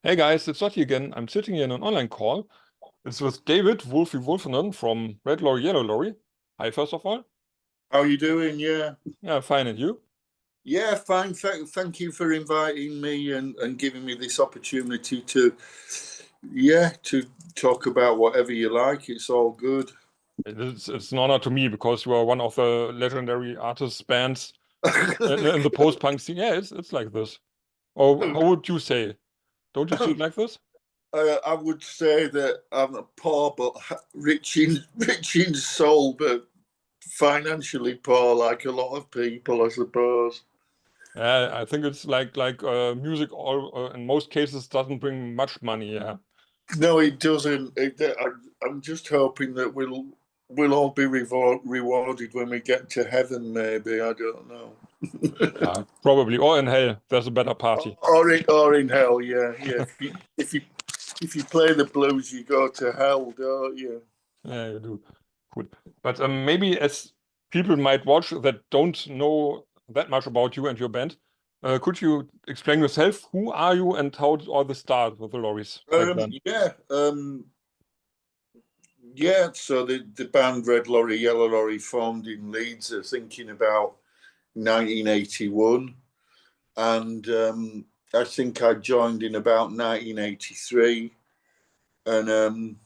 Hey guys, it's Otti again. I'm sitting here in an online call. It's with David Wolfenden from Red Lorry Yellow Lorry. Hi, first of all. How are you doing? Yeah. Yeah, fine. And you? Yeah, fine. Thank you for inviting me and giving me this opportunity to talk about whatever you like. It's all good. It's an honor to me because you are one of the legendary artists bands in the post-punk scene. Yeah, it's like this. Or how would you say? Don't you see it like this? I would say that I'm poor but rich in soul, but financially poor, like a lot of people, I suppose. Yeah, I think it's like music all in most cases doesn't bring much money. Yeah. No, it doesn't. I'm just hoping that we'll all be rewarded when we get to heaven. Maybe I don't know. Probably. Or in hell, there's a better party. Or in hell, yeah, yeah. If you play the blues, you go to hell, don't you? Yeah, you do. Cool. But maybe as people might watch that don't know that much about you and your band, could you explain yourself? Who are you and how did all this start with the Lorries back then? Yeah, yeah. So the band Red Lorry Yellow Lorry formed in Leeds, I think in about 1981, and I think I joined in about 1983, and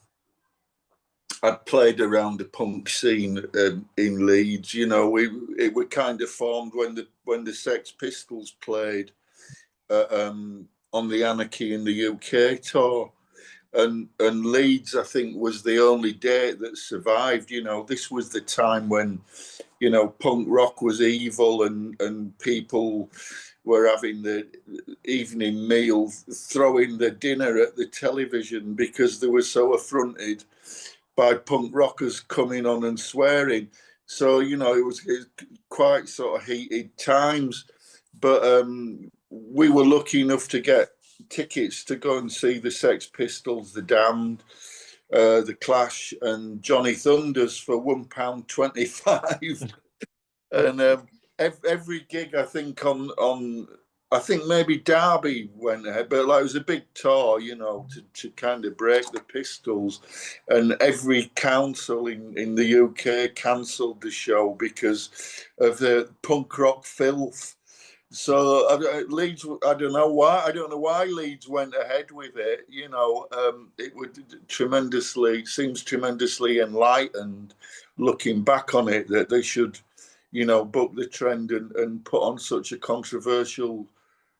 I'd played around the punk scene in Leeds. You know, it were kind of formed when the Sex Pistols played on the Anarchy in the UK tour, and Leeds I think was the only date that survived. You know, this was the time when punk rock was evil and people were having the evening meal, throwing the dinner at the television because they were so affronted by punk rockers coming on and swearing. So it was quite sort of heated times, but we were lucky enough to get tickets to go and see the Sex Pistols, the Damned, the Clash, and Johnny Thunders for £1.25. And every gig, I think on I think maybe Derby went ahead, but like, it was a big tour, to kind of break the Pistols, and every council in the UK cancelled the show because of the punk rock filth. So Leeds, I don't know why. I don't know why Leeds went ahead with it. It would seems tremendously enlightened looking back on it that they should book the trend and put on such a controversial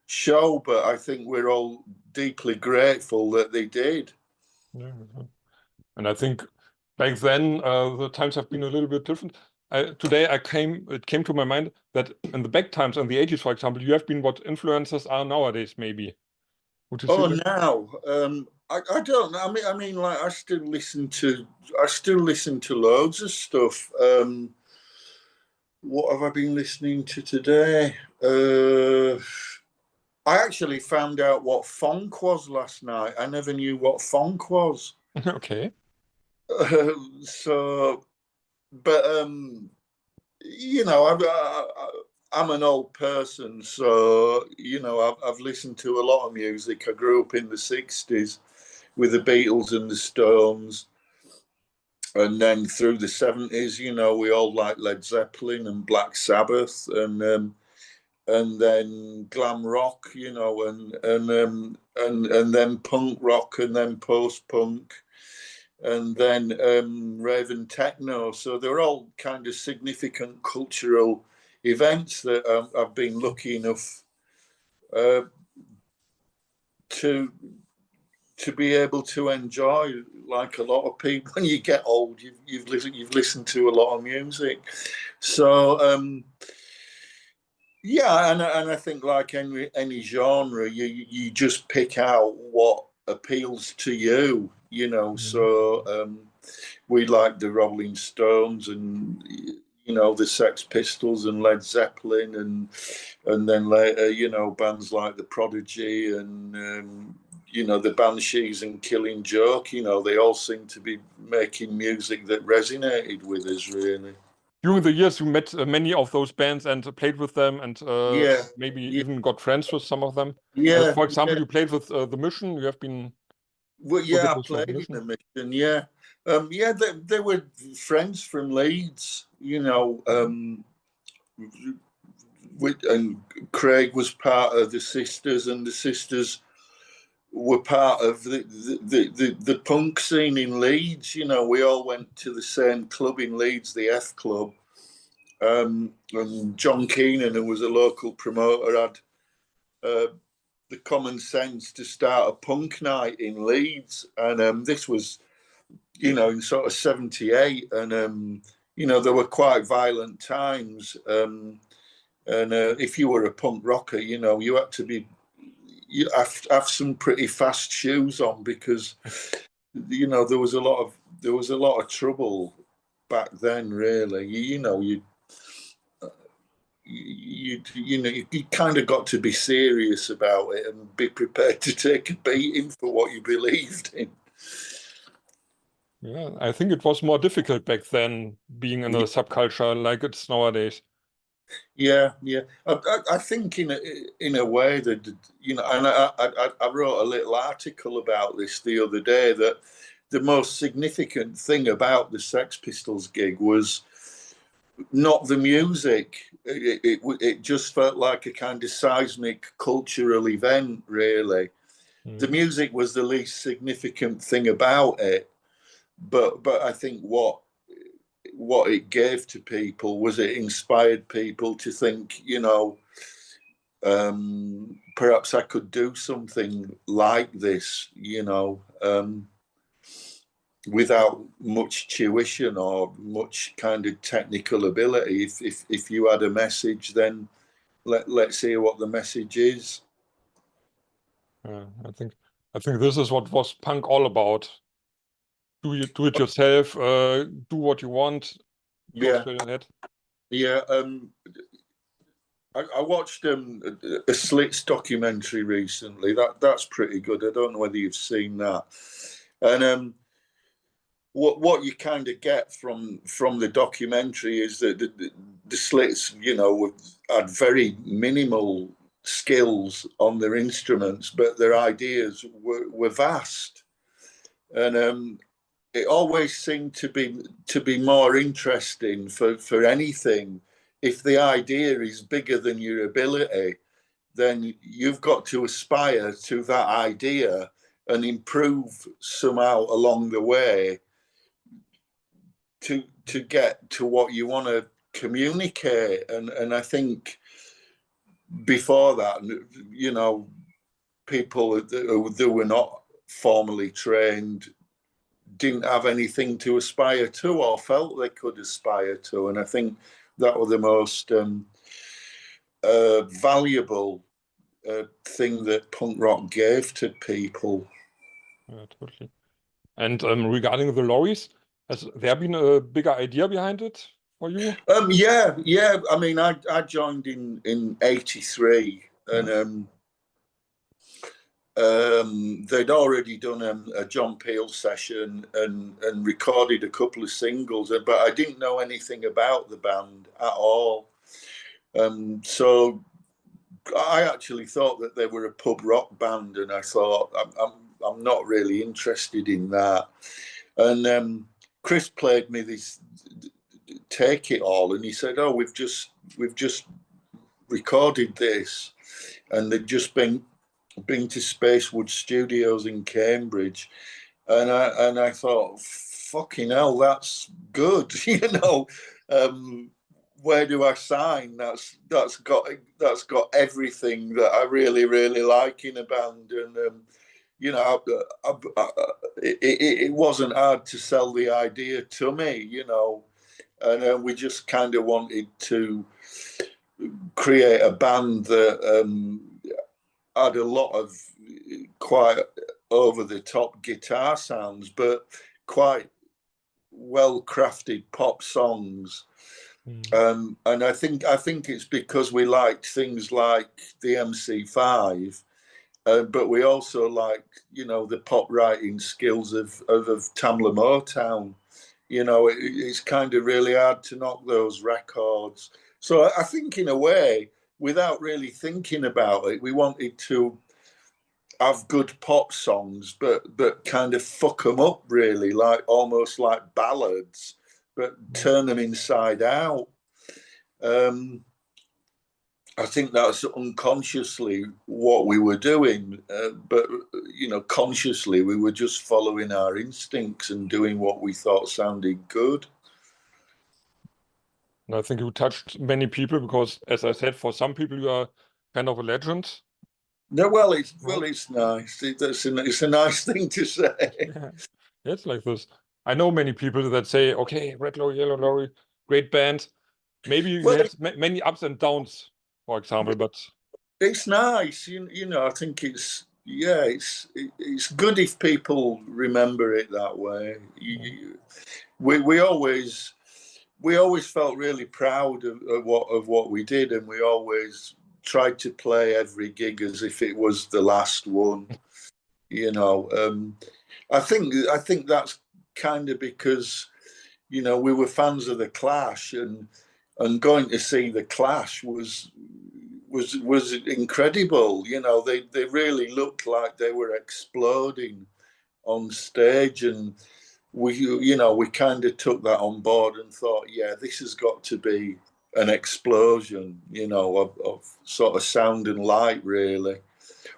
show. But I think we're all deeply grateful that they did. Yeah. And I think back then the times have been a little bit different. Today it came to my mind that in the back times, in the 80s, for example, you have been what influencers are nowadays, maybe. Would you Oh, say that? now I don't know. I mean, like I still listen to loads of stuff. What have I been listening to today? I actually found out what funk was last night. I never knew what funk was. Okay. So, but I'm an old person, so I've listened to a lot of music. I grew up in the '60s with the Beatles and the Stones, and then through the '70s, we all liked Led Zeppelin and Black Sabbath, and then glam rock, and then punk rock, and then post punk, and then rave techno. So they're all kind of significant cultural events that I've been lucky enough uh, to be able to enjoy. Like a lot of people, when you get old, you've listened to a lot of music. So yeah, and I think like any genre, you just pick out what appeals to you. Mhm. So we like the Rolling Stones and the Sex Pistols and Led Zeppelin, and then later bands like the Prodigy and the Banshees and Killing Joke. They all seem to be making music that resonated with us, really. during the years you met many of those bands and played with them, and maybe even got friends with some of them. For example, you played with the Mission. You have been. Well, I played in the Mission. They were friends from Leeds, you know. And Craig was part of the Sisters, and the Sisters were part of the punk scene in Leeds. You know, we all went to the same club in Leeds, the F Club. And John Keenan, who was a local promoter, had the common sense to start a punk night in Leeds. And this was, you know, in sort of 78. And, you know, there were quite violent times. And if you were a punk rocker, you know, you had to be, you have some pretty fast shoes on, because, you know, there was a lot of trouble back then, really. You know, you kind of got to be serious about it and be prepared to take a beating for what you believed in. Yeah, I think it was more difficult back then, being in a subculture like it's nowadays. Yeah. I think in a way that, you know, and I wrote a little article about this the other day, that the most significant thing about the Sex Pistols gig was not the music. It just felt like a kind of seismic cultural event, really. The music was the least significant thing about it, but I think what it gave to people was it inspired people to think, you know, perhaps I could do something like this, you know, without much tuition or much kind of technical ability. If you had a message, then let's hear what the message is. I think this is what was punk all about. Do it yourself, do what you want. Yeah. I watched a Slits documentary recently. That's pretty good. I don't know whether you've seen that. And what you kind of get from the documentary is that the Slits, you know, had very minimal skills on their instruments, but their ideas were vast. And it always seemed to be more interesting for anything. If the idea is bigger than your ability, then you've got to aspire to that idea and improve somehow along the way to get to what you want to communicate. And I think before that, you know, people that were not formally trained didn't have anything to aspire to or felt they could aspire to. And I think that was the most valuable thing that punk rock gave to people. Yeah, totally. And regarding the lorries, has there been a bigger idea behind it for you? Yeah. I mean, I joined in '83, and they'd already done a John Peel session and recorded a couple of singles, but I didn't know anything about the band at all. So I actually thought that they were a pub rock band, and I thought I'm not really interested in that. And Chris played me this Take It All, and he said, "Oh, we've just recorded this," and they'd just been to Spacewood Studios in Cambridge, and I thought, fucking hell, that's good, you know. Where do I sign? That's got everything that I really like in a band. And you know, it wasn't hard to sell the idea to me, you know. And we just kind of wanted to create a band that had a lot of quite over-the-top guitar sounds, but quite well-crafted pop songs. And I think it's because we liked things like the MC5, but we also liked, you know, the pop writing skills of Tamla Motown. it's kind of really hard to knock those records. So I think in a way, without really thinking about it, we wanted to have good pop songs, but kind of fuck them up really, like almost like ballads, but turn them inside out. I think that's unconsciously what we were doing, but consciously we were just following our instincts and doing what we thought sounded good. And I think you touched many people because, as I said, for some people you are kind of a legend. No, well, it's nice. It's a nice thing to say. Yeah, it's like this. I know many people that say, "Okay, Red Lorry, Yellow Lorry, great band." Maybe you had many ups and downs, for example, but it's nice. I think it's good if people remember it that way. We always felt really proud of what we did, and we always tried to play every gig as if it was the last one. I think that's kind of because we were fans of the Clash, and going to see the Clash was incredible. They really looked like they were exploding on stage, and we kind of took that on board and thought, yeah, this has got to be an explosion, of sort of sound and light, really.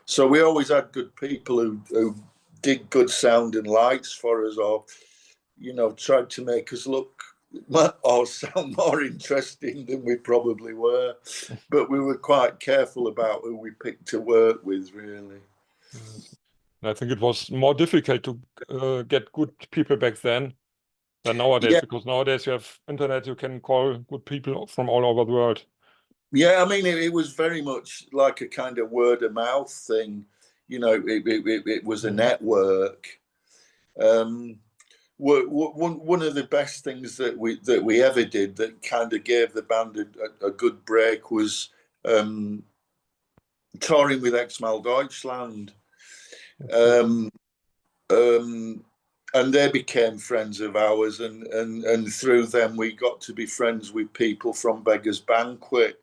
So we always had good people who did good sound and lights for us, or tried to make us look or sound more interesting than we probably were. But we were quite careful about who we picked to work with, really. I think it was more difficult to get good people back then than nowadays, because nowadays you have internet, you can call good people from all over the world. Yeah, I mean, it was very much like a kind of word of mouth thing. It was a network. One of the best things that we ever did that kind of gave the band a good break was touring with Exmal Deutschland. And they became friends of ours, and through them we got to be friends with people from Beggars Banquet,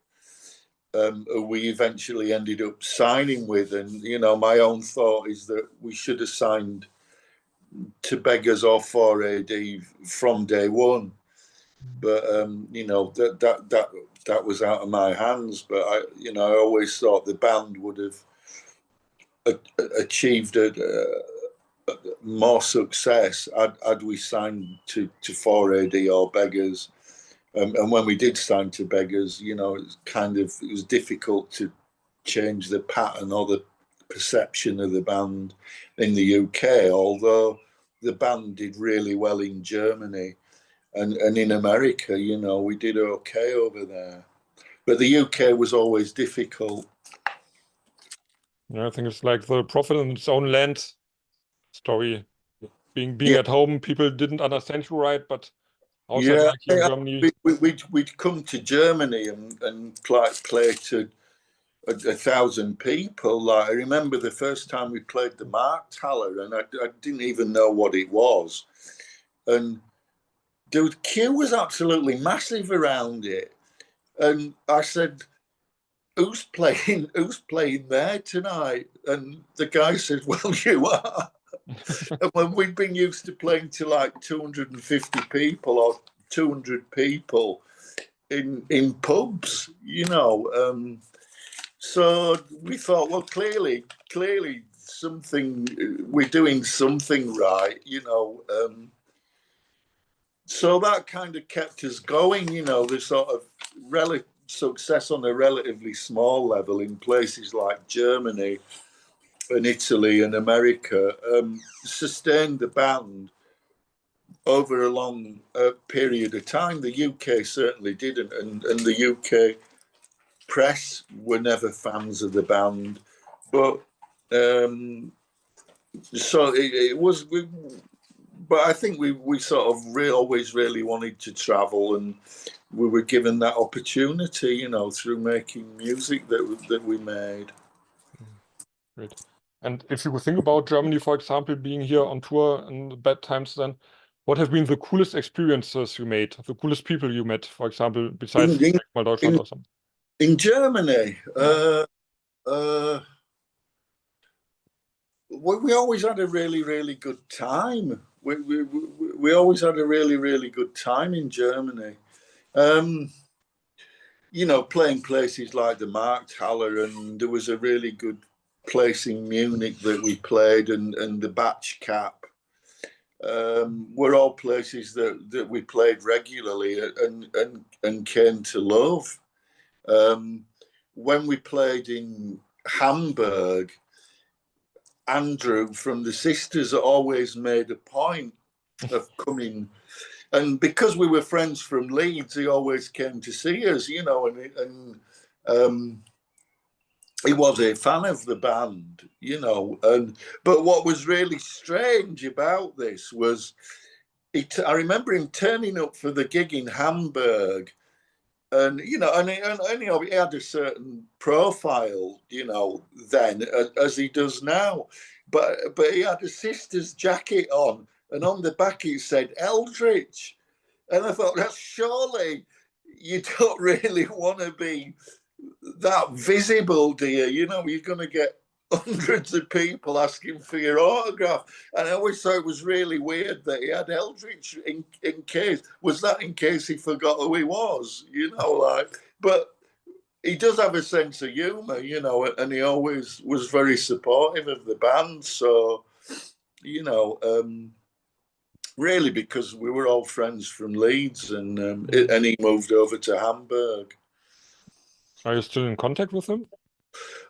who we eventually ended up signing with. And my own thought is that we should have signed to Beggars or 4AD from day one, but that was out of my hands. But I always thought the band would have achieved more success had we signed to 4AD or Beggars. And when we did sign to Beggars, it was difficult to change the pattern or the perception of the band in the UK, although the band did really well in Germany and in America. We did okay over there, but the UK was always difficult. I think it's like the prophet in its own land story. Being at home, people didn't understand you right, but outside, like here in Germany, we'd come to Germany and play to 1,000 people. Like, I remember the first time we played the Markthalle, and I didn't even know what it was. And the queue was absolutely massive around it. And I said, who's playing there tonight? And the guy said, well, you are. And when we'd been used to playing to like 250 people or 200 people in pubs, so we thought, well, clearly we're doing something right, so that kind of kept us going, the sort of success on a relatively small level in places like Germany and Italy and America sustained the band over a long period of time. The UK certainly didn't, and the UK press were never fans of the band, but so it was. But I think we sort of always really wanted to travel, and we were given that opportunity, through making music that we made. Great. And if you think about Germany, for example, being here on tour in the bad times, then What have been the coolest experiences you made, the coolest people you met, for example, besides in, mal Deutschland or something? in Germany, we always had a really good time. We always had a really good time in Germany. You know, playing places like the Markthalle, and there was a really good place in Munich that we played, and the Batch Cap. Were all places that we played regularly and came to love. When we played in Hamburg, Andrew from the Sisters always made a point of coming, and because we were friends from Leeds, he always came to see us, you know, and he was a fan of the band, you know. But what was really strange about this was, I remember him turning up for the gig in Hamburg, and you know, and he had a certain profile, you know, then as he does now, but he had a Sisters jacket on, and on the back it said Eldritch, and I thought, that's surely you don't really want to be that visible, dear. You know, you're going to get hundreds of people asking for your autograph. And I always thought it was really weird that he had Eldritch in case. Was that in case he forgot who he was? You know, like, but he does have a sense of humour, you know, and he always was very supportive of the band. So, you know, really, because we were all friends from Leeds, and he moved over to Hamburg. Are you still in contact with him?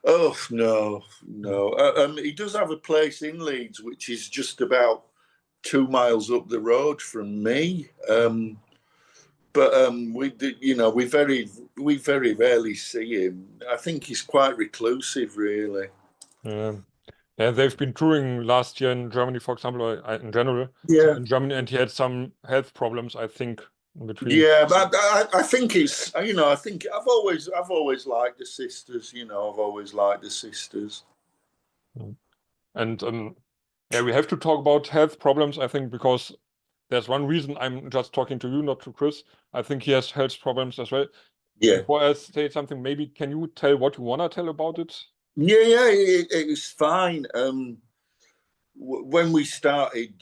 Oh, no. He does have a place in Leeds, which is just about 2 miles up the road from me. But we very rarely see him. I think he's quite reclusive, really. Yeah, they've been touring last year in Germany, for example, or in general. Yeah. In Germany, and he had some health problems, I think, in between. Yeah, but I think it's, you know, I think I've always liked the Sisters. You know, I've always liked the Sisters. And yeah, we have to talk about health problems, I think, because there's one reason I'm just talking to you, not to Chris. I think he has health problems as well. Yeah. Before I say something, maybe can you tell what you want to tell about it? Yeah, it was fine. When we started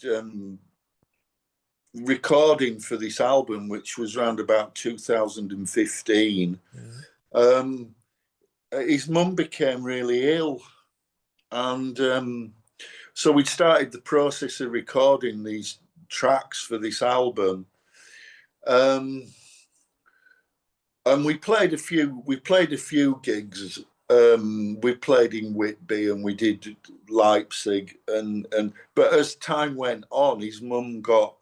recording for this album, which was around about 2015, his mum became really ill, and so we started the process of recording these tracks for this album. And we played a few gigs. We played in Whitby, and we did Leipzig, but as time went on, his mum got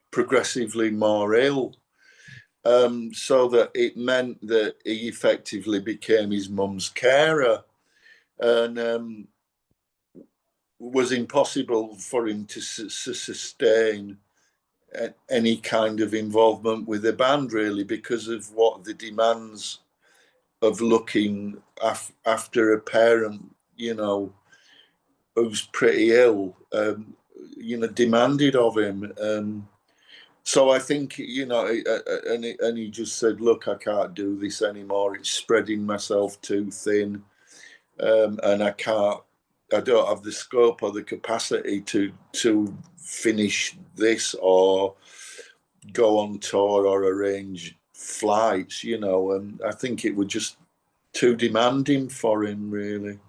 progressively more ill, so that it meant that he effectively became his mum's carer, and was impossible for him to sustain any kind of involvement with the band, really, because of what the demands of looking after a parent, you know, who's pretty ill, you know, demanded of him. So I think, you know, and he just said, look, I can't do this anymore. It's spreading myself too thin, and I don't have the scope or the capacity to finish this or go on tour or arrange flights, you know. And I think it was just too demanding for him, really.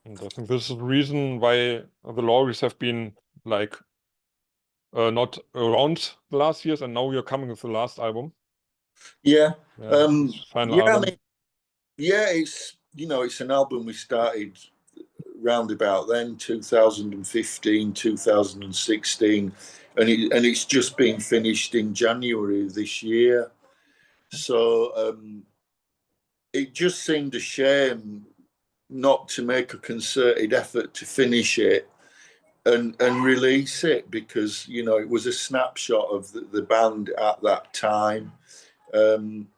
And I think this is the reason why the Lorries have been like not around the last years, and now you're coming with the last album. Yeah. Final album. I mean, yeah, it's, you know, it's an album we started round about then, 2015, 2016, and it's just been finished in January this year. So it just seemed a shame not to make a concerted effort to finish it and release it, because, you know, it was a snapshot of the band at that time. And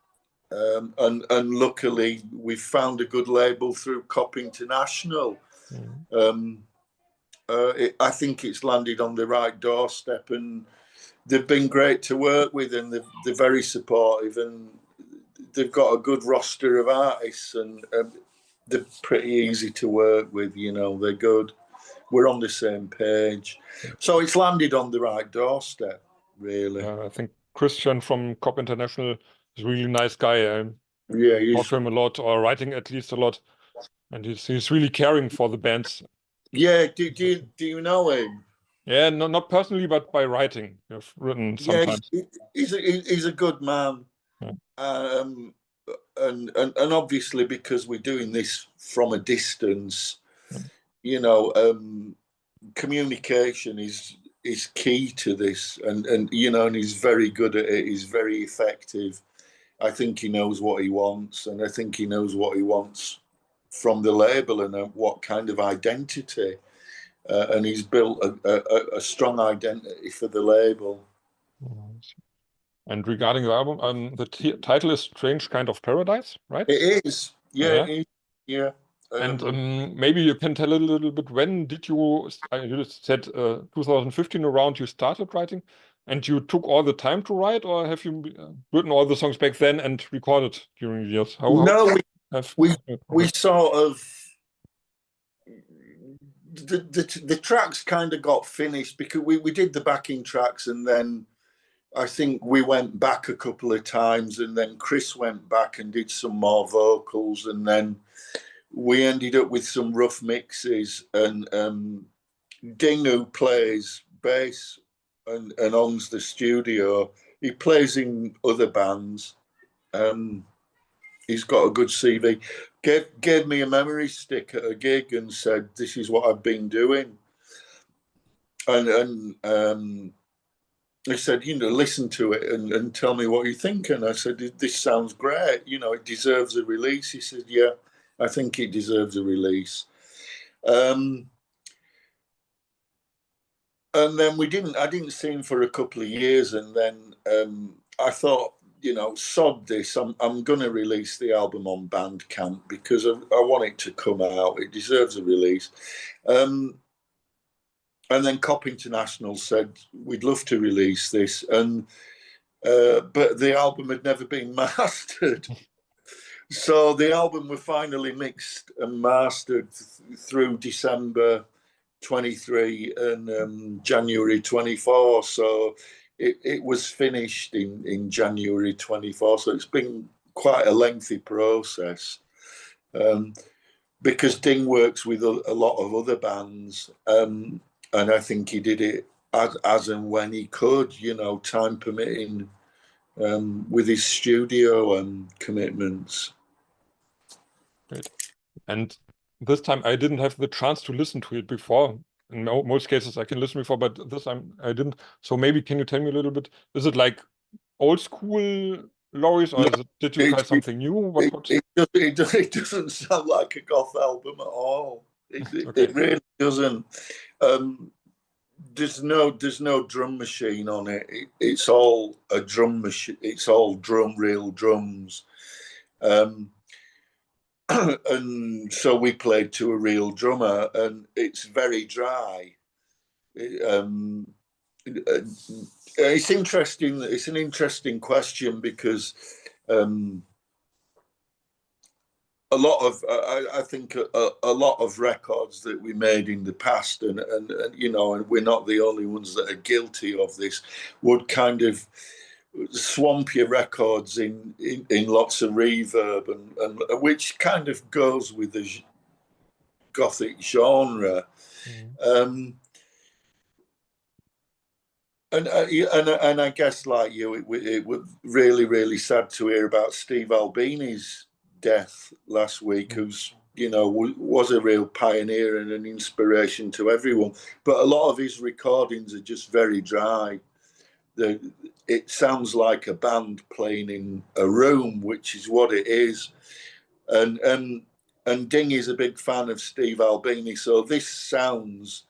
luckily we found a good label through Cop International. I think it's landed on the right doorstep, and they've been great to work with, and they're very supportive, and they've got a good roster of artists, and they're pretty easy to work with. You know, they're good. We're on the same page, so it's landed on the right doorstep, really. I think Christian from Cop International is a really nice guy. Yeah, Talk to him a lot, or writing at least a lot, and he's really caring for the bands. Yeah, do you know him? Yeah, no, not personally, but by writing. I've written sometimes. Yeah, he's a good man. Yeah. And obviously, because we're doing this from a distance, Yeah. you know, communication is key to this, and you know, and he's very good at it. He's very effective. I think he knows what he wants, and I think he knows what he wants from the label and what kind of identity. And he's built a strong identity for the label. And regarding the album, the title is "Strange Kind of Paradise," right? It is, yeah, Yeah. yeah. And maybe you can tell a little bit, when did you said 2015 around you started writing, and you took all the time to write, or have you written all the songs back then and recorded during the years? No, we sort of the tracks kind of got finished because we did the backing tracks, and then I think we went back a couple of times, and then Chris went back and did some more vocals, and then we ended up with some rough mixes. And Ding, who plays bass and owns the studio, he plays in other bands. He's got a good CV. Gave me a memory stick at a gig and said, "This is what I've been doing." And he said, "You know, listen to it and tell me what you think." And I said, "This sounds great. You know, it deserves a release." He said, "Yeah, I think it deserves a release." And then I didn't see him for a couple of years, and then I thought, you know, sod this. I'm going to release the album on Bandcamp because I want it to come out. It deserves a release. And then Cop International said, "We'd love to release this," and but the album had never been mastered. So the album was finally mixed and mastered through December 23 and January 24. So it was finished in January 24. So it's been quite a lengthy process, because Ding works with a lot of other bands, and I think he did it as and when he could, you know, time permitting, with his studio commitments. Great. And this time I didn't have the chance to listen to it before. In most cases I can listen before, but this time I didn't. So maybe can you tell me a little bit? Is it like old school Lorries, or did you try something new? It doesn't sound like a goth album at all. Okay. It really doesn't. There's no drum machine on it. It's all a drum machine. It's all real drums. And so we played to a real drummer, and it's very dry. It's interesting. It's an interesting question because I think a lot of records that we made in the past, and you know, and we're not the only ones that are guilty of this, would kind of swamp your records in lots of reverb, and which kind of goes with the gothic genre. And I guess, like you, it was really sad to hear about Steve Albini's death last week, who's, you know, was a real pioneer and an inspiration to everyone. But a lot of his recordings are just very dry. It sounds like a band playing in a room, which is what it is. And Ding is a big fan of Steve Albini, so this sounds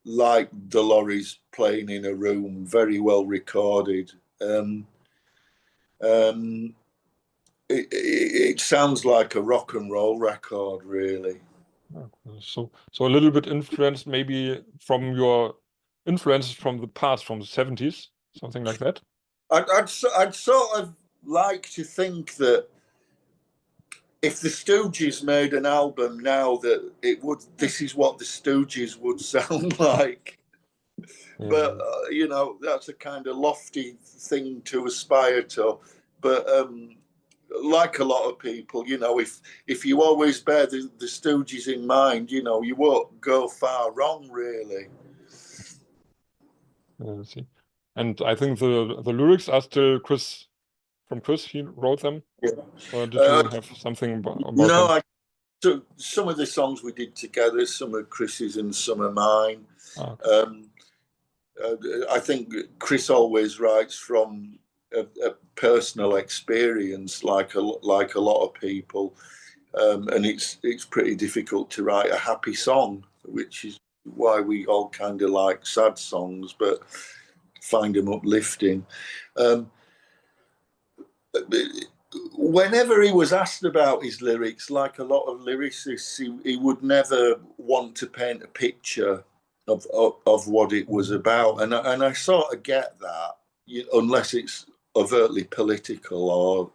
like the Lorries playing in a room, very well recorded. It sounds like a rock and roll record, really. So a little bit influenced maybe from your influences from the past, from the 70s, something like that. I'd sort of like to think that if the Stooges made an album now, that this is what the Stooges would sound like. Yeah. But you know, that's a kind of lofty thing to aspire to. But like a lot of people, you know, if you always bear the Stooges in mind, you know, you won't go far wrong, really. I see. And I think the lyrics are still from Chris. He wrote them. Yeah. Or did you have something about No, them? so some of the songs we did together, some are Chris's and some are mine. Okay. I think Chris always writes from a personal experience, like a lot of people, and it's pretty difficult to write a happy song, which is why we all kind of like sad songs, but find them uplifting. Whenever he was asked about his lyrics, like a lot of lyricists, he would never want to paint a picture of what it was about, and I sort of get that, unless it's overtly political or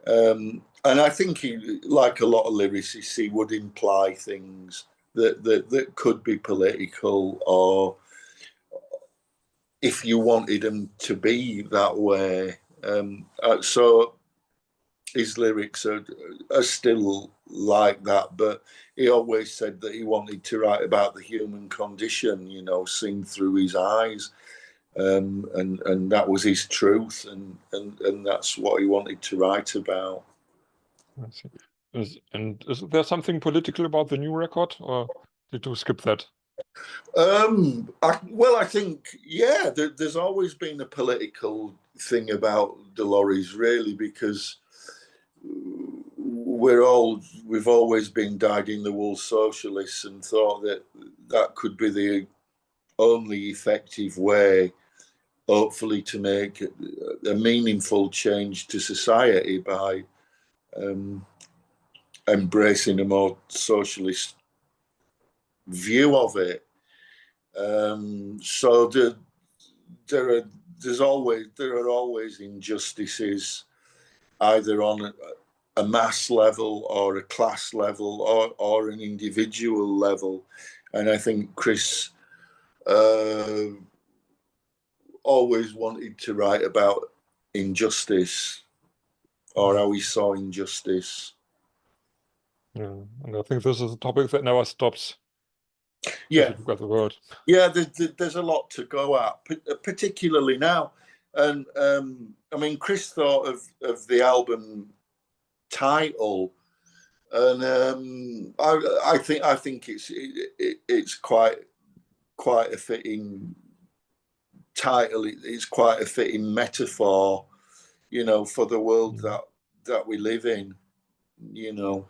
and I think he, like a lot of lyricists, he would imply things that could be political, or if you wanted them to be that way. So his lyrics are still like that, but he always said that he wanted to write about the human condition, you know, seen through his eyes, and that was his truth, and that's what he wanted to write about. I see. Is there something political about the new record, or did you skip that? I think, yeah, there's always been a political thing about the Lorries, really, because we've always been dyed-in-the-wool socialists and thought that could be the only effective way, hopefully, to make a meaningful change to society by embracing a more socialist view of it. So there are always injustices, either on a mass level or a class level or an individual level, and I think Chris always wanted to write about injustice, or how he saw injustice. Yeah, and I think this is a topic that never stops. Yeah, if you look at the world. Yeah, there's a lot to go at, particularly now. And I mean, Chris thought of the album title, and I think it's quite a fitting title. It's quite a fitting metaphor, you know, for the world that we live in. You know,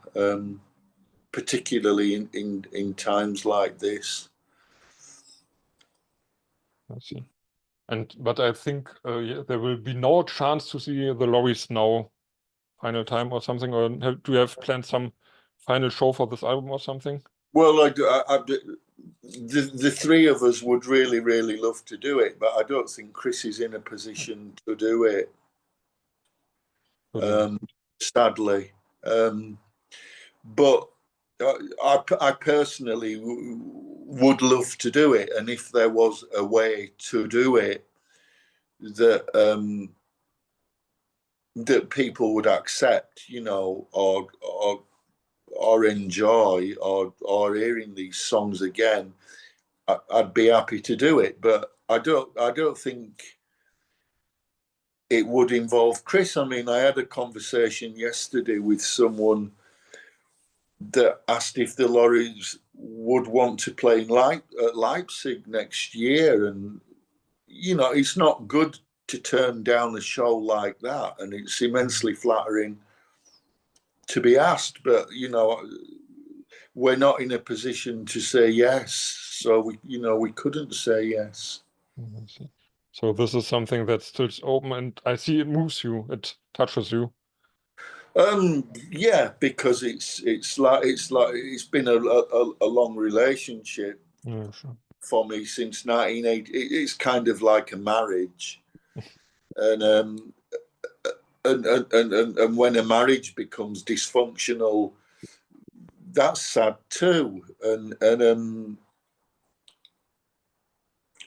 particularly in times like this. I see. But I think yeah, there will be no chance to see the Lorries now, final time or something, or do you have planned some final show for this album or something? Well, the three of us would really love to do it, but I don't think Chris is in a position to do it. Sadly, but I personally would love to do it, and if there was a way to do it that that people would accept, you know, or enjoy, or hearing these songs again, I'd be happy to do it. But I don't think it would involve Chris. I mean, I had a conversation yesterday with someone that asked if the Lorries would want to play in Leipzig next year, and you know, it's not good to turn down a show like that, and it's immensely flattering to be asked, but you know, we're not in a position to say yes, so we couldn't say yes. So this is something that still open, and I see it moves you, it touches you. Yeah, because it's been a long relationship Yeah, sure. for me since 1980. It's kind of like a marriage, and and when a marriage becomes dysfunctional, that's sad too. And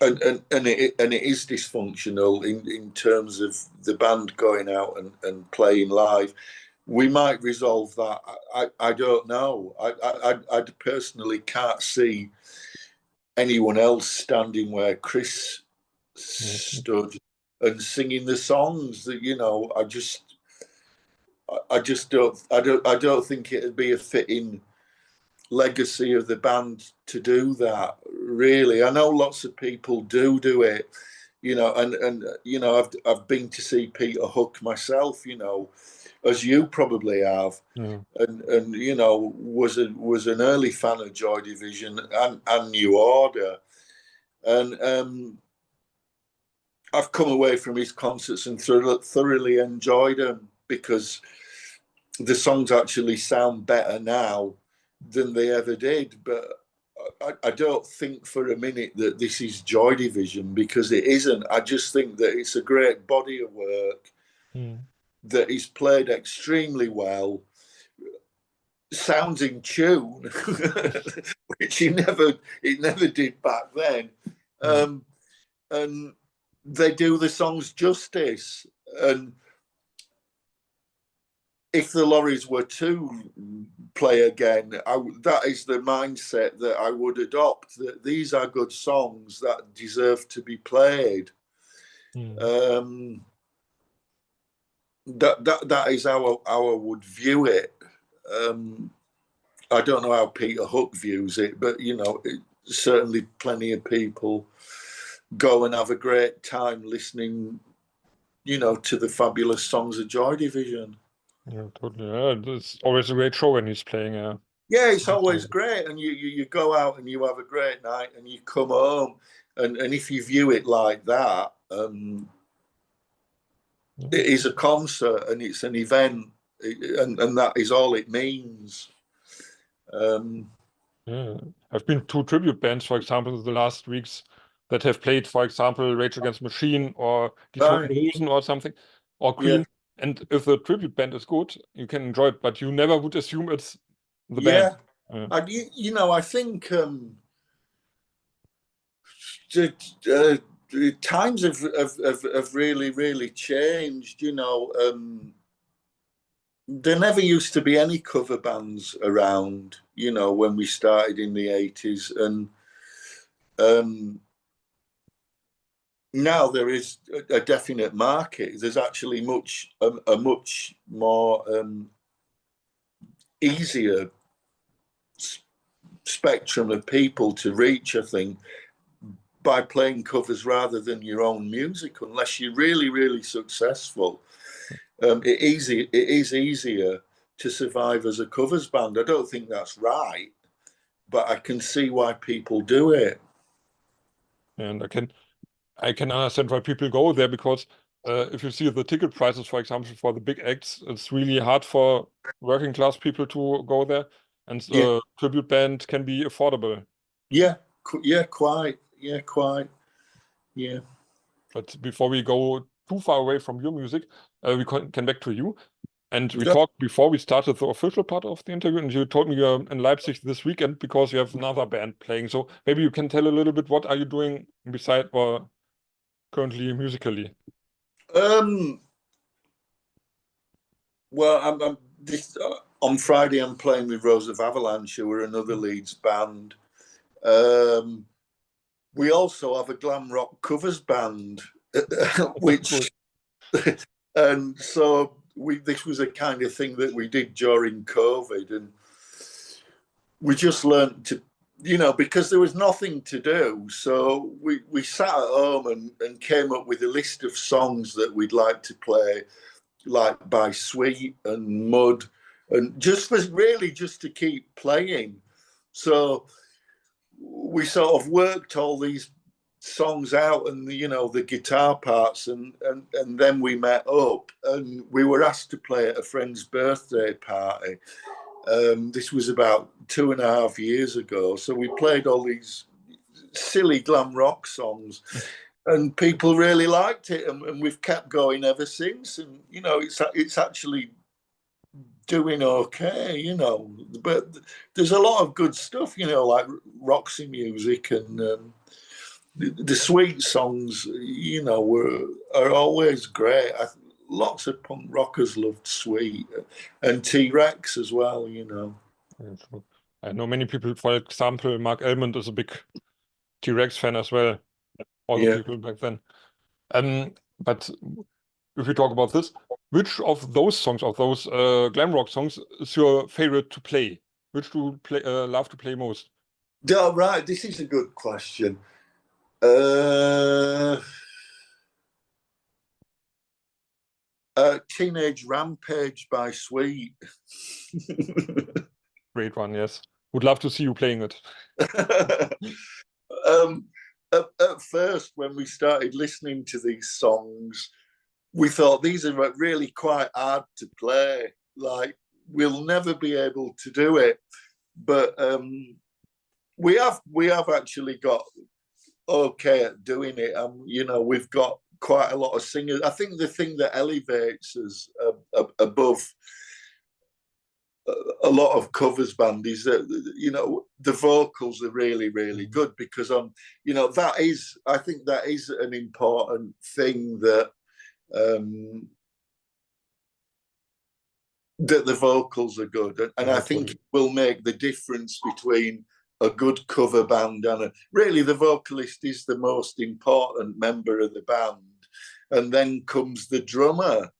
it is dysfunctional in terms of the band going out and playing live. We might resolve that. I don't know. I personally can't see anyone else standing where Chris stood and singing the songs that, you know, I don't think it'd be a fitting legacy of the band to do that, really. I know lots of people do it, you know, and you know, I've been to see Peter Hook myself, you know, as you probably have. Yeah. And you know, was an early fan of Joy Division and New Order. And I've come away from his concerts and thoroughly enjoyed them, because the songs actually sound better now than they ever did. But I don't think for a minute that this is Joy Division, because it isn't. I just think that it's a great body of work that is played extremely well, sounds in tune, which it never did back then. And they do the songs justice. And if the Lorries were to play again, that is the mindset that I would adopt, that these are good songs that deserve to be played. That is how I would view it. I don't know how Peter Hook views it, but, you know, certainly plenty of people go and have a great time listening, you know, to the fabulous songs of Joy Division. Yeah, totally. Yeah, it's always a great show when he's playing. Yeah, it's always great, and you go out and you have a great night, and you come home, and if you view it like that, it is a concert and it's an event, and that is all it means. Yeah, I've been to tribute bands, for example, in the last weeks that have played, for example, Rage Against the Machine or Die Toten Hosen or something, or Queen. And if the tribute band is good, you can enjoy it, but you never would assume it's the band. You know, I think times have really changed. You know, there never used to be any cover bands around, you know, when we started in the 80s. And now there is a definite market. There's actually a much more easier spectrum of people to reach, I think, by playing covers rather than your own music, unless you're really successful. It is easier to survive as a covers band. I don't think that's right, but I can see why people do it. And I can understand why people go there, because if you see the ticket prices, for example, for the big acts, it's really hard for working class people to go there, and tribute band can be affordable. Yeah, quite. But before we go too far away from your music, we can back to you. And we talked before we started the official part of the interview, and you told me you're in Leipzig this weekend because you have another band playing. So maybe you can tell a little bit, what are you doing beside or currently musically? Well, on Friday I'm playing with Rose of Avalanche, who are another Leeds band. We also have a glam rock covers band, which, and so this was a kind of thing that we did during COVID, and we just learned to, you know, because there was nothing to do. So we sat at home and came up with a list of songs that we'd like to play, like by Sweet and Mud, and just to keep playing. So we sort of worked all these songs out and you know the guitar parts, and then we met up and we were asked to play at a friend's birthday party. This was about 2.5 years ago, so we played all these silly glam rock songs and people really liked it, and we've kept going ever since. And you know, it's actually doing okay, you know, but there's a lot of good stuff, you know, like Roxy Music, and the sweet songs, you know, are always great. Lots of punk rockers loved Sweet, and T-Rex as well, you know. I know many people, for example, Mark Elmond is a big T-Rex fan as well. All the people back then. But if we talk about this, which of those songs, of those glam rock songs, is your favorite to play? Which do you play, love to play most? Oh, right, this is a good question. Teenage Rampage by Sweet. Great one, yes. Would love to see you playing it. At first, when we started listening to these songs, we thought these are really quite hard to play. Like, we'll never be able to do it. But we have actually got okay at doing it. You know, we've got quite a lot of singers. I think the thing that elevates us above a lot of covers band is that, you know, the vocals are really, really good, because you know, I think that is an important thing, that that the vocals are good, and I think it will make the difference between a good cover band and really the vocalist is the most important member of the band, and then comes the drummer.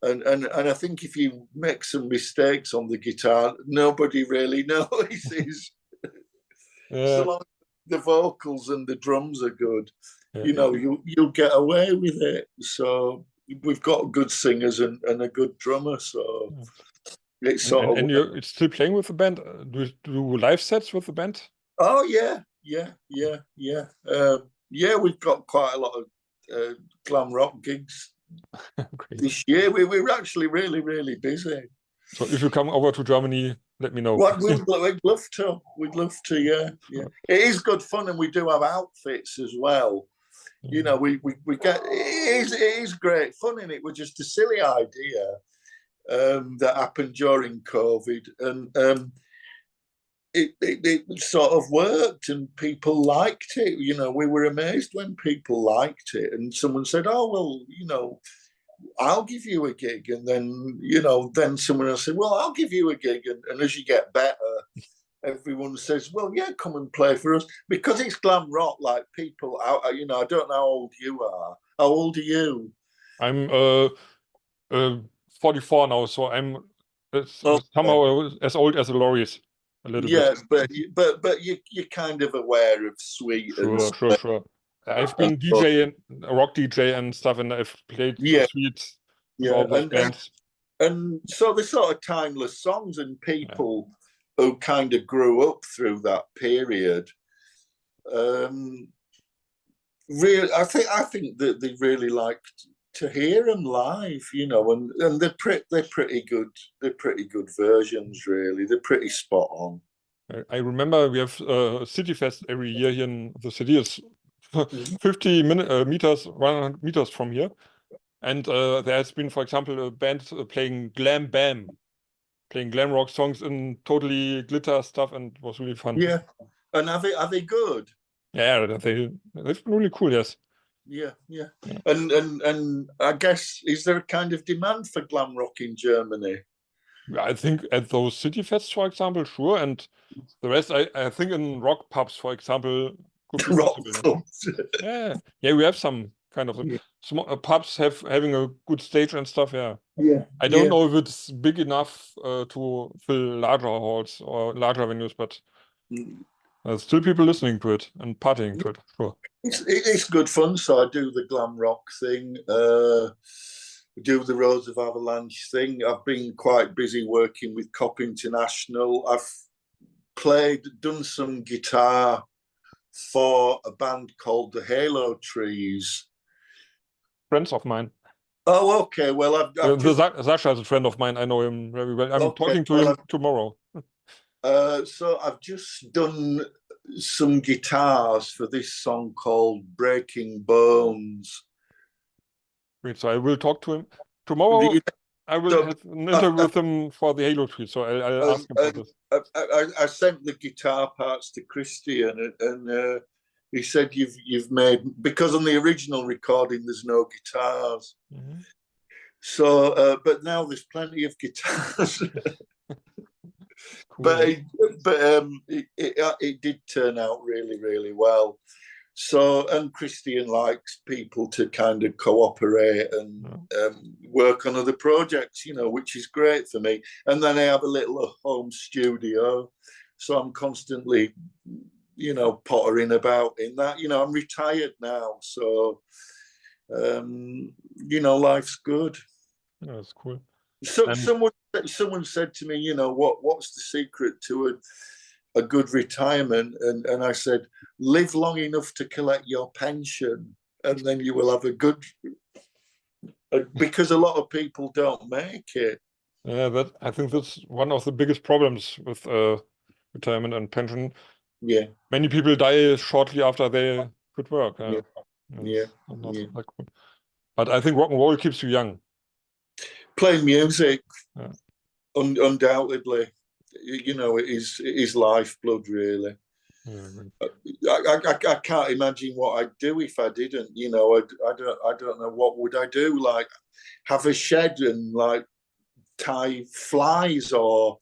And I think if you make some mistakes on the guitar, nobody really notices. So long as the vocals and the drums are good, you know, you'll get away with it. So we've got good singers and a good drummer. So it's sort of. And you're still playing with the band? Do you do live sets with the band? Oh yeah. We've got quite a lot of glam rock gigs. This year we're actually really, really busy. So if you come over to Germany, let me know. We'd love to. We'd love to. Yeah. It is good fun, and we do have outfits as well. You know, we get it is great fun, and it was just a silly idea that happened during COVID, and it sort of worked, and people liked it. You know, we were amazed when people liked it, and someone said, "Oh well, you know, I'll give you a gig," and then, you know, then someone else said, "Well, I'll give you a gig," and as you get better, everyone says, "Well, yeah, come and play for us," because it's glam rock. Like, people, you know, I don't know how old you are. How old are you? I'm 44 now, so I'm somehow as old as the Lorrys, a little bit. but you're kind of aware of Sweet. Sure. I've been DJ and a rock DJ and stuff, and I've played Sweet with all those bands. And so they're sort of timeless songs, and people who kind of grew up through that period, really, I think that they really liked to hear them live, you know, and they're pretty good. They're pretty good versions, really. They're pretty spot on. I remember we have City Fest every year here in the city. It's 50 meters, 100 meters from here. And there has been, for example, a band playing glam rock songs in totally glitter stuff, and it was really fun. Yeah. And are they good? Yeah, they've been really cool, yes. Yeah. And I guess, is there a kind of demand for glam rock in Germany? I think at those city fests, for example, sure. And the rest, I think in rock pubs, for example, could be rock pubs. Yeah, we have some kind of small pubs having a good stage and stuff. Yeah. I don't know if it's big enough to fill larger halls or larger venues, but there's still people listening to it and partying to it. Sure. It's good fun. So I do the glam rock thing. Do the Rose of Avalanche thing. I've been quite busy working with Cop International. I've done some guitar for a band called the Halo Trees. Friends of mine. Oh, okay. Well, I've just, Sasha is a friend of mine. I know him very well. I'm Okay, talking to well, him tomorrow. so I've just done some guitars for this song called Breaking Bones. Great. So I will talk to him tomorrow. I will have an interview with him for the Halo Tree. So I'll ask him for this. I sent the guitar parts to Christian, and he said you've made, because on the original recording there's no guitars. Mm-hmm. So, but now there's plenty of guitars. Cool. It did turn out really, really well. So, and Christian likes people to kind of cooperate and work on other projects, you know, which is great for me. And then I have a little home studio, so I'm constantly, you know, pottering about in that. You know, I'm retired now, so you know, life's good. Yeah, that's cool. So someone said to me, you know, what's the secret to a good retirement? And I said, live long enough to collect your pension, and then you will have a good. Because a lot of people don't make it. Yeah, I think that's one of the biggest problems with retirement and pension. Yeah. Many people die shortly after they quit work. Yeah. That cool. But I think rock and roll keeps you young. Playing music, undoubtedly, you know, it is lifeblood, really. I can't imagine what I'd do if I didn't. You know, I don't know what would I do. Like, have a shed and like tie flies, or,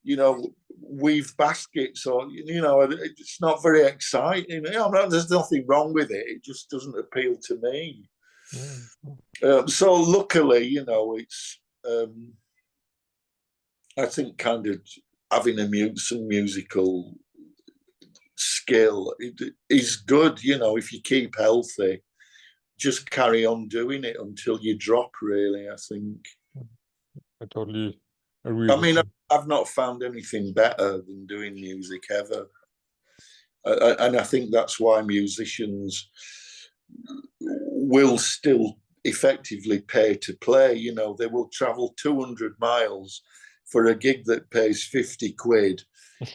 you know, weave baskets, or, you know, it's not very exciting. You know, there's nothing wrong with it. It just doesn't appeal to me. So luckily, you know, it's I think kind of having some musical skill is good. You know, if you keep healthy, just carry on doing it until you drop, really, I think. I totally agree. I mean, I've not found anything better than doing music ever. And I think that's why musicians will still effectively pay to play. You know, they will travel 200 miles for a gig that pays 50 quid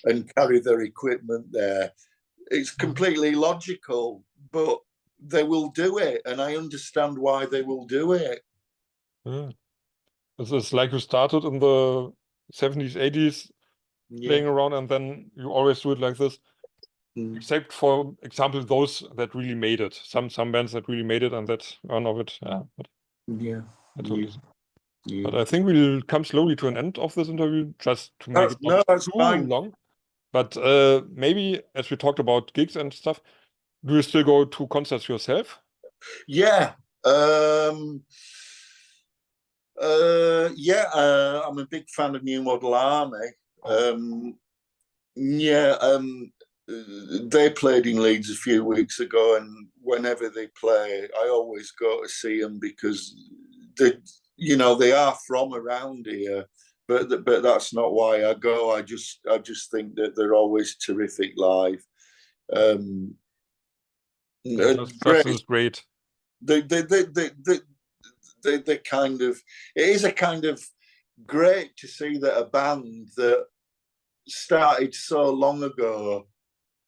and carry their equipment there. It's completely logical, but they will do it, and I understand why they will do it. Yeah. It's like you started in the 70s, 80s, playing around, and then you always do it like this. Except for example, those that really made it. Some bands that really made it and that earn of it. But I think we'll come slowly to an end of this interview, just to make it not too long. But maybe, as we talked about gigs and stuff, do you still go to concerts yourself? Yeah. I'm a big fan of New Model Army. They played in Leeds a few weeks ago, and whenever they play, I always go to see them because they are from around here. But that's not why I go. I just think that they're always terrific live. That's great. They kind of, it is a kind of great to see that a band that started so long ago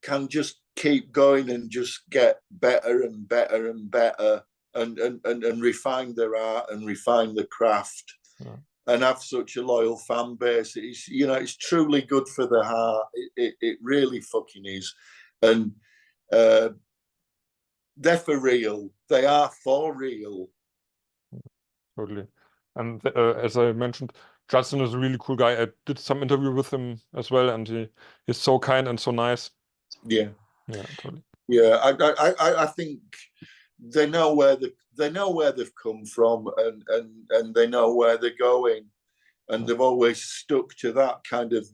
can just keep going and just get better and better and better and refine their art and refine the craft and have such a loyal fan base. It's, you know, it's truly good for the heart. It really fucking is. And they're for real. They are for real. Totally. And as I mentioned, Justin is a really cool guy. I did some interview with him as well, and he's so kind and so nice. Yeah, totally. Yeah, I think they know where they've come from, and they know where they're going, and they've always stuck to that kind of,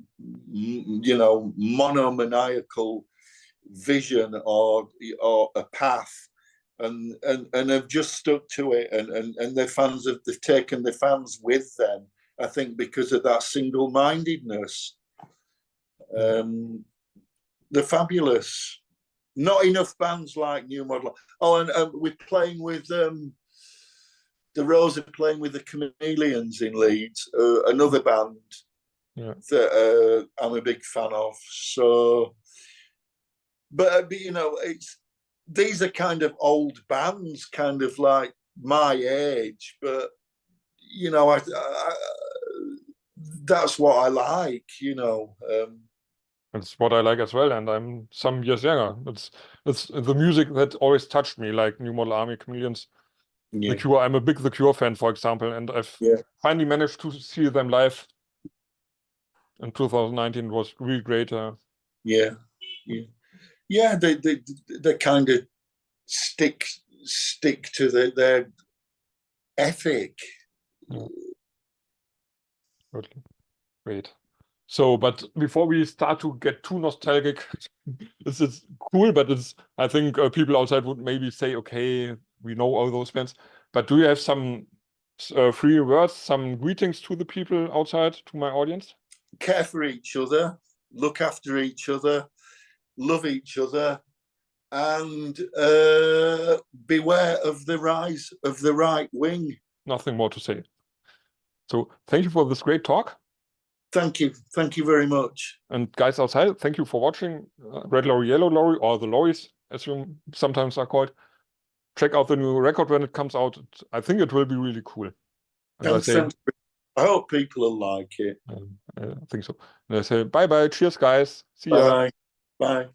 you know, monomaniacal vision or a path. And have just stuck to it, and their fans they've taken their fans with them, I think, because of that single-mindedness. They're fabulous. Not enough bands like New Model. Oh, and we're playing with the Rose are playing with the Chameleons in Leeds, another band that I'm a big fan of. So, but you know, these are kind of old bands, kind of like my age, but you know, that's what I like, you know. It's what I like as well, and I'm some years younger. It's the music that always touched me, like New Model Army, Chameleons, The Cure. I'm a big The Cure fan, for example, and I've finally managed to see them live in 2019. It was really great. They kind of stick to their ethic. Totally. Great. So, but before we start to get too nostalgic, this is cool, but I think people outside would maybe say, okay, we know all those bands, but do you have some free words, some greetings to the people outside, to my audience? Care for each other, look after each other, love each other, and beware of the rise of the right wing. Nothing more to say. So thank you for this great talk. Thank you very much. And guys outside, thank you for watching Red Lorry, Yellow Lorry, or the Lorries, as you sometimes are called. Check out the new record when it comes out. I think it will be really cool. And I hope people will like it. I think so. And I say bye-bye. Cheers, guys. See ya. Bye.